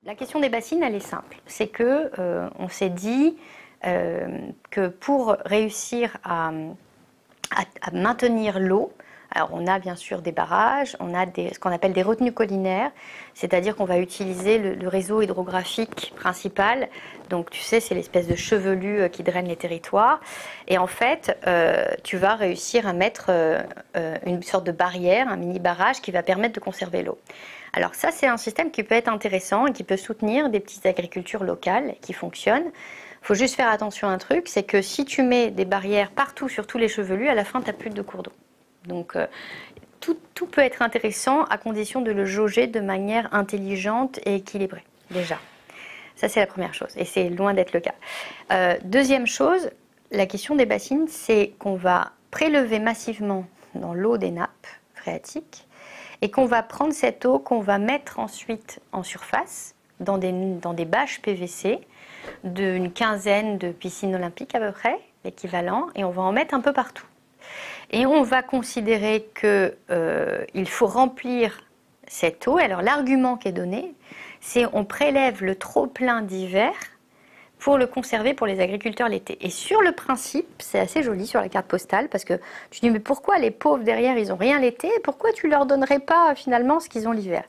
La question des bassines, elle est simple. C'est que on s'est dit que pour réussir à maintenir l'eau, alors on a bien sûr des barrages, on a ce qu'on appelle des retenues collinaires, c'est-à-dire qu'on va utiliser le réseau hydrographique principal. Donc tu sais, c'est l'espèce de chevelu qui draine les territoires. Et en fait, tu vas réussir à mettre une sorte de barrière, un mini barrage qui va permettre de conserver l'eau. Alors ça, c'est un système qui peut être intéressant et qui peut soutenir des petites agricultures locales qui fonctionnent. Il faut juste faire attention à un truc, c'est que si tu mets des barrières partout sur tous les chevelus, à la fin, tu n'as plus de cours d'eau. Donc tout peut être intéressant à condition de le jauger de manière intelligente et équilibrée, déjà. Ça, c'est la première chose, et c'est loin d'être le cas. Deuxième chose, la question des bassines, c'est qu'on va prélever massivement dans l'eau des nappes phréatiques et qu'on va prendre cette eau qu'on va mettre ensuite en surface dans des bâches PVC d'une quinzaine de piscines olympiques à peu près, l'équivalent, et on va en mettre un peu partout. Et on va considérer qu'il faut remplir cette eau. Alors l'argument qui est donné, c'est on prélève le trop-plein d'hiver pour le conserver pour les agriculteurs l'été. Et sur le principe, c'est assez joli sur la carte postale, parce que tu dis, mais pourquoi les pauvres derrière, ils n'ont rien l'été, pourquoi tu ne leur donnerais pas finalement ce qu'ils ont l'hiver?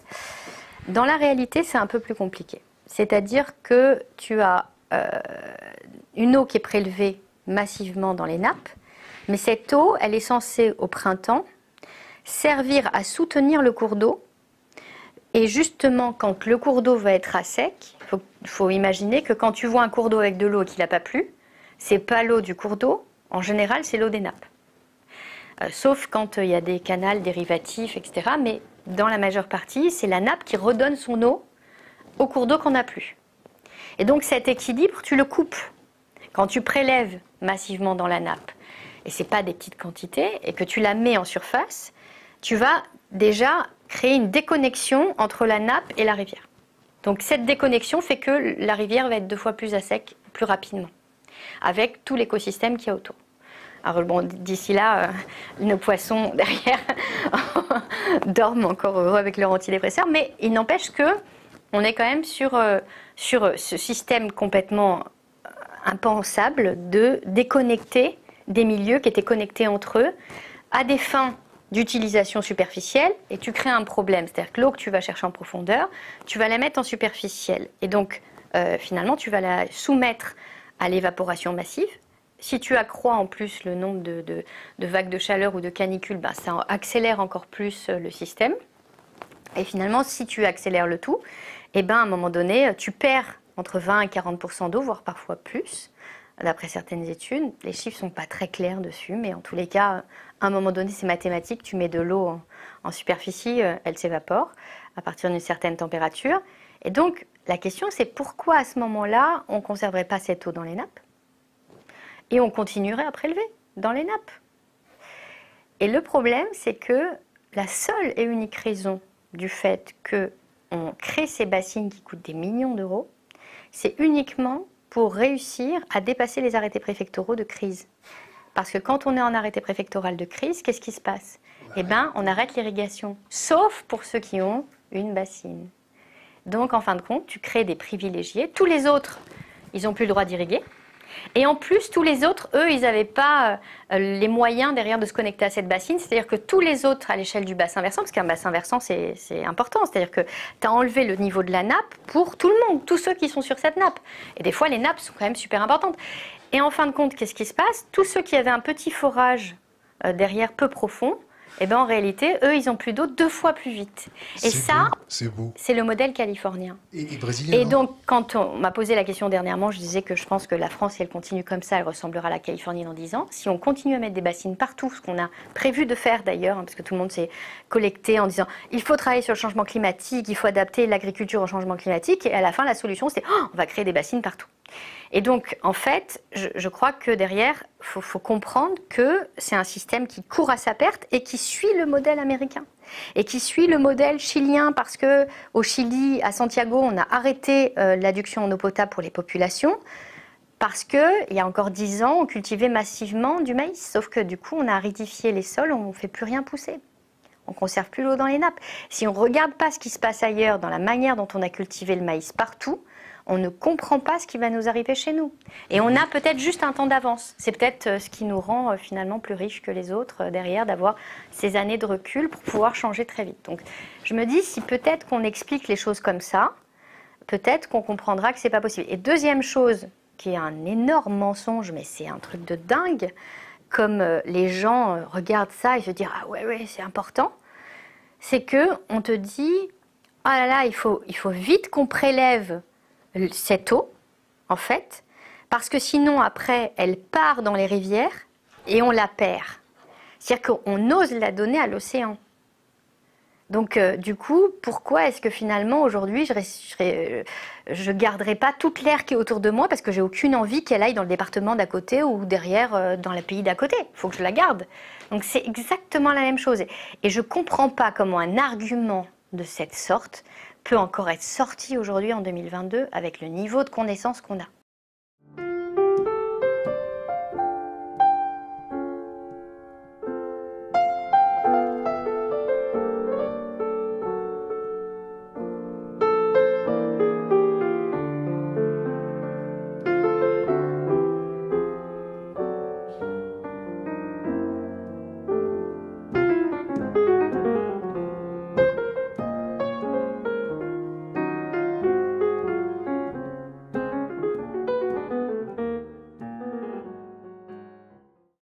Dans la réalité, c'est un peu plus compliqué. C'est-à-dire que tu as une eau qui est prélevée massivement dans les nappes, mais cette eau, elle est censée, au printemps, servir à soutenir le cours d'eau. Et justement, quand le cours d'eau va être à sec, il faut imaginer que quand tu vois un cours d'eau avec de l'eau et qu'il n'a pas plu, c'est pas l'eau du cours d'eau, en général, c'est l'eau des nappes. Sauf quand il y a des canals dérivatifs, etc. Mais dans la majeure partie, c'est la nappe qui redonne son eau au cours d'eau qu'on n'a plus. Et donc cet équilibre, tu le coupes. Quand tu prélèves massivement dans la nappe, et ce n'est pas des petites quantités, et que tu la mets en surface, tu vas déjà créer une déconnexion entre la nappe et la rivière. Donc cette déconnexion fait que la rivière va être 2 fois plus à sec plus rapidement, avec tout l'écosystème qu'il y a autour. Alors bon, d'ici là, nos poissons derrière dorment encore heureux avec leur antidépresseur, mais il n'empêche qu'on est quand même sur ce système complètement impensable de déconnecter des milieux qui étaient connectés entre eux à des fins d'utilisation superficielle, et tu crées un problème. C'est-à-dire que l'eau que tu vas chercher en profondeur, tu vas la mettre en superficielle. Et donc, finalement, tu vas la soumettre à l'évaporation massive. Si tu accrois en plus le nombre de vagues de chaleur ou de canicules, ben, ça accélère encore plus le système. Et finalement, si tu accélères le tout, eh ben, à un moment donné, tu perds entre 20 et 40% d'eau, voire parfois plus. D'après certaines études, les chiffres ne sont pas très clairs dessus, mais en tous les cas, à un moment donné, c'est mathématique, tu mets de l'eau en superficie, elle s'évapore à partir d'une certaine température. Et donc, la question, c'est pourquoi à ce moment-là, on ne conserverait pas cette eau dans les nappes et on continuerait à prélever dans les nappes. Et le problème, c'est que la seule et unique raison du fait qu'on crée ces bassines qui coûtent des millions d'euros, c'est uniquement pour réussir à dépasser les arrêtés préfectoraux de crise. Parce que quand on est en arrêté préfectoral de crise, qu'est-ce qui se passe? Eh bien, on arrête l'irrigation, sauf pour ceux qui ont une bassine. Donc, en fin de compte, tu crées des privilégiés. Tous les autres, ils n'ont plus le droit d'irriguer. Et en plus, tous les autres, eux, ils n'avaient pas les moyens derrière de se connecter à cette bassine. C'est-à-dire que tous les autres à l'échelle du bassin versant, parce qu'un bassin versant, c'est important. C'est-à-dire que tu as enlevé le niveau de la nappe pour tout le monde, tous ceux qui sont sur cette nappe. Et des fois, les nappes sont quand même super importantes. Et en fin de compte, qu'est-ce qui se passe? Tous ceux qui avaient un petit forage derrière peu profond, eh ben, en réalité, eux, ils ont plus d'eau 2 fois plus vite. Et ça, c'est le modèle californien. Et brésilien. Et donc, quand on m'a posé la question dernièrement, je disais que je pense que la France, si elle continue comme ça, elle ressemblera à la Californie dans 10 ans. Si on continue à mettre des bassines partout, ce qu'on a prévu de faire d'ailleurs, parce que tout le monde s'est collecté en disant il faut travailler sur le changement climatique, il faut adapter l'agriculture au changement climatique, et à la fin, la solution, c'est on va créer des bassines partout. Et donc, en fait, je crois que derrière, il faut comprendre que c'est un système qui court à sa perte et qui suit le modèle américain. Et qui suit le modèle chilien, parce qu'au Chili, à Santiago, on a arrêté l'adduction en eau potable pour les populations, parce qu'il y a encore 10 ans, on cultivait massivement du maïs. Sauf que du coup, on a aridifié les sols, on ne fait plus rien pousser. on conserve plus l'eau dans les nappes. Si on ne regarde pas ce qui se passe ailleurs, dans la manière dont on a cultivé le maïs partout, on ne comprend pas ce qui va nous arriver chez nous. Et on a peut-être juste un temps d'avance. C'est peut-être ce qui nous rend finalement plus riches que les autres derrière, d'avoir ces années de recul pour pouvoir changer très vite. Donc je me dis, si peut-être qu'on explique les choses comme ça, peut-être qu'on comprendra que c'est pas possible. Et deuxième chose, qui est un énorme mensonge, mais c'est un truc de dingue, comme les gens regardent ça et se disent « Ah ouais, c'est important », c'est qu'on te dit « Ah là là, il faut vite qu'on prélève cette eau, en fait, parce que sinon, après, elle part dans les rivières et on la perd. » C'est-à-dire qu'on ose la donner à l'océan. Donc, du coup, pourquoi est-ce que finalement, aujourd'hui, je garderai pas toute l'air qui est autour de moi parce que j'ai aucune envie qu'elle aille dans le département d'à côté ou derrière dans le pays d'à côté. Il faut que je la garde. Donc, c'est exactement la même chose. Et je comprends pas comment un argument de cette sorte peut encore être sorti aujourd'hui en 2022 avec le niveau de connaissance qu'on a.